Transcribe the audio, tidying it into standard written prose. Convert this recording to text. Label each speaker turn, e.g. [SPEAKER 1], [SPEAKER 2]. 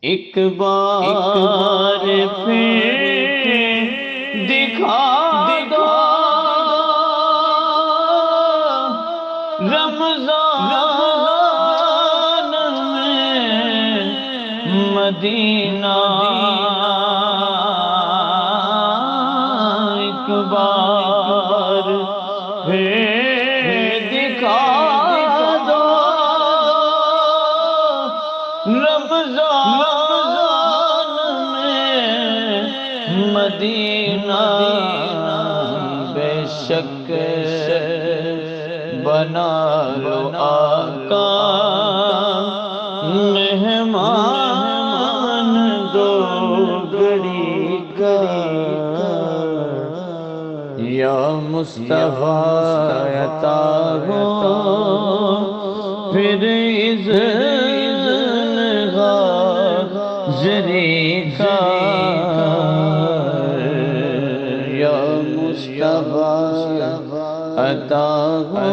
[SPEAKER 1] ایک بار پھر دکھا دو رمضان میں مدینہ، ایک بار پھر دکھا دو رمضان میں مدینہ، بے شک بنا لو آقا مہمان دو گھڑی کا، یا مصطفیٰ عطا ہو پھر اذن حاضری کا، یا مصطفیٰ عطا ہو